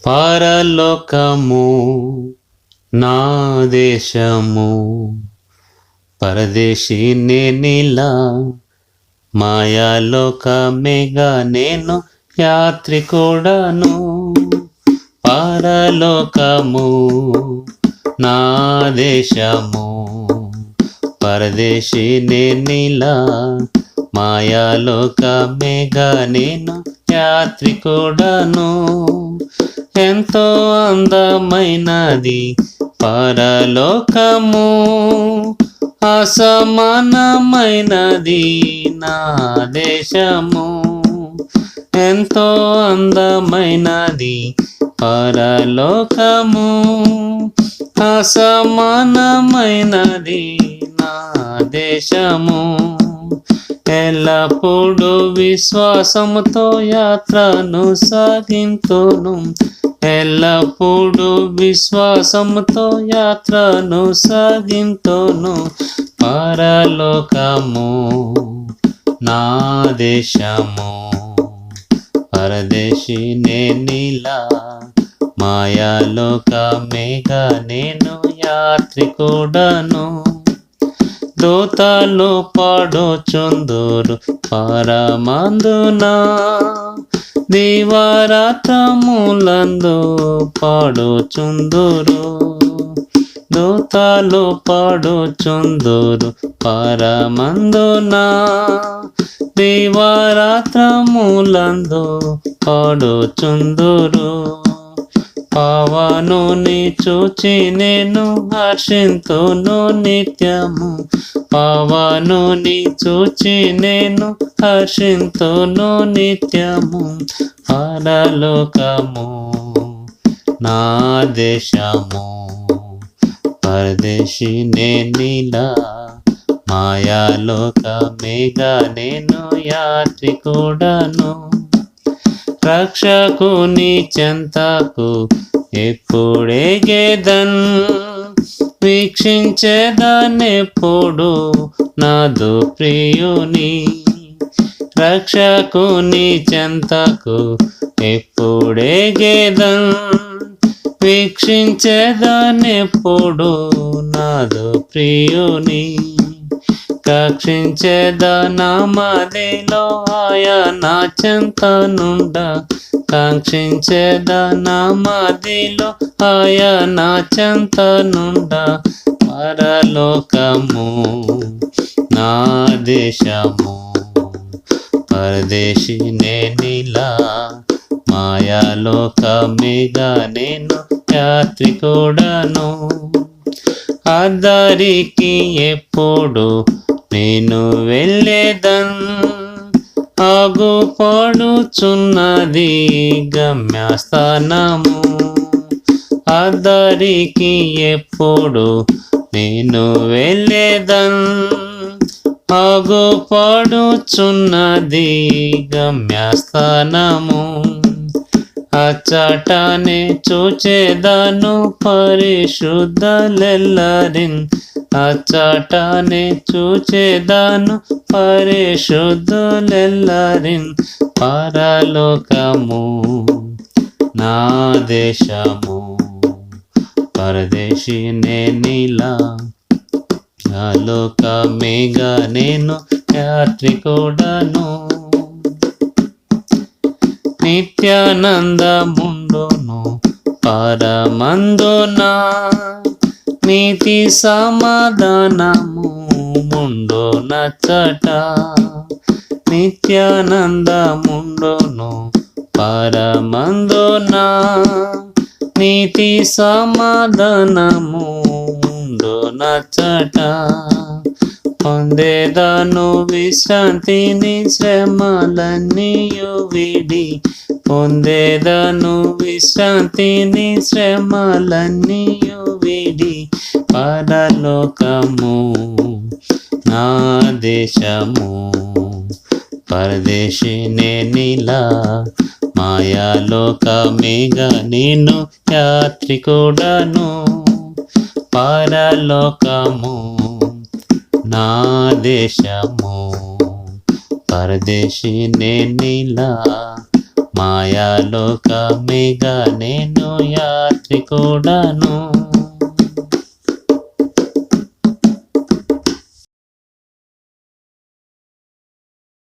పరలోకము నా దేశము, పరదేశీ నేనిలా, మాయాలోకమేగా నేను యాత్రికుడను. పరలోకము నా దేశము, పరదేశీ నేనిలా, మాయాలోకమేగా నేను యాత్రికుడను. ఎంతో అందమైనది పరలోకము, అసమానమైనది నా దేశము. ఎంతో అందమైనది పరలోకము, అసమానమైనది నా దేశము. ఎల్లప్పుడూ విశ్వాసముతో యాత్రను సాగింతును, ఎల్లప్పుడూ విశ్వాసముతో యాత్రను సాగింతును. పరలోకము నా దేశము, పరదేశీ నేనిలా, మాయాలోకమేగా నేను యాత్రికుడను. దూతలు పాడుచుందురు పరమందున, దివారాత్రములందు పాడుచుందురు. దూతలు పాడుచుందురు పరమందున, దివారాత్రములందు పాడుచుందురు. పవనుని చూచి నేను హర్షింతును నిత్యము, పవనుని చూచి నేను హర్షింతును నిత్యము. పరలోకము నా దేశము, పరదేశీ నేనిలా, మాయాలోకమేగా నేను యాత్రికుడను. రక్షకుని చెంతకు ఎప్పుడెగెదన్, వీక్షించేదానెప్పుడు నాదు ప్రియుని. రక్షకుని చెంతకు ఎప్పుడెగెదన్, వీక్షించేదానెప్పుడు నాదు ప్రియుని. కాంక్షించేదనామదిలో ఆయన చెంతనుండ, కాంక్షించేదనామదిలో ఆయన చెంతనుండ. పరలోకము నా దేశము, పరదేశీ నేనిలా, మాయాలోకమేగా నేను యాత్రికుడను. అద్దరికి ఎప్పుడు నేను వెళ్ళేదన్, ఆగుపడుచున్నది గమ్యస్థానము. అద్దరికి ఎప్పుడు నేను వెళ్ళేదన్, ఆగుపడుచున్నది గమ్యస్థానము. అచ్చటనే చూచేదాను పరిశుద్ధులెల్లరిన్, అచ్చటనే చూచేదాను పరిశుద్ధులెల్లరిన్. పరలోకము నా దేశము, పరదేశీ నేనిలా, ఆలోకమేగా నేను యాత్రికుడను. నిత్యానందముండును పరమందున, నీతి సమాధానము ముండునచ్చట. నిత్యానందముండును పరమందున, నీతి సమాధానము ముండునచ్చట. పొందేదాను విశ్రాంతిని శ్రమలన్నీయు విడి, పొందేదాను విశ్రాంతిని శ్రమలన్నీయు విడి. పరలోకము నా దేశము, పరదేశీ నేనిలా, మాయాలోకమేగా నేను యాత్రికుడను. పరలోకము నా దేశము, పరదేశీ నేనిలా, మాయాలోకమేగా నేను యాత్రికుడను.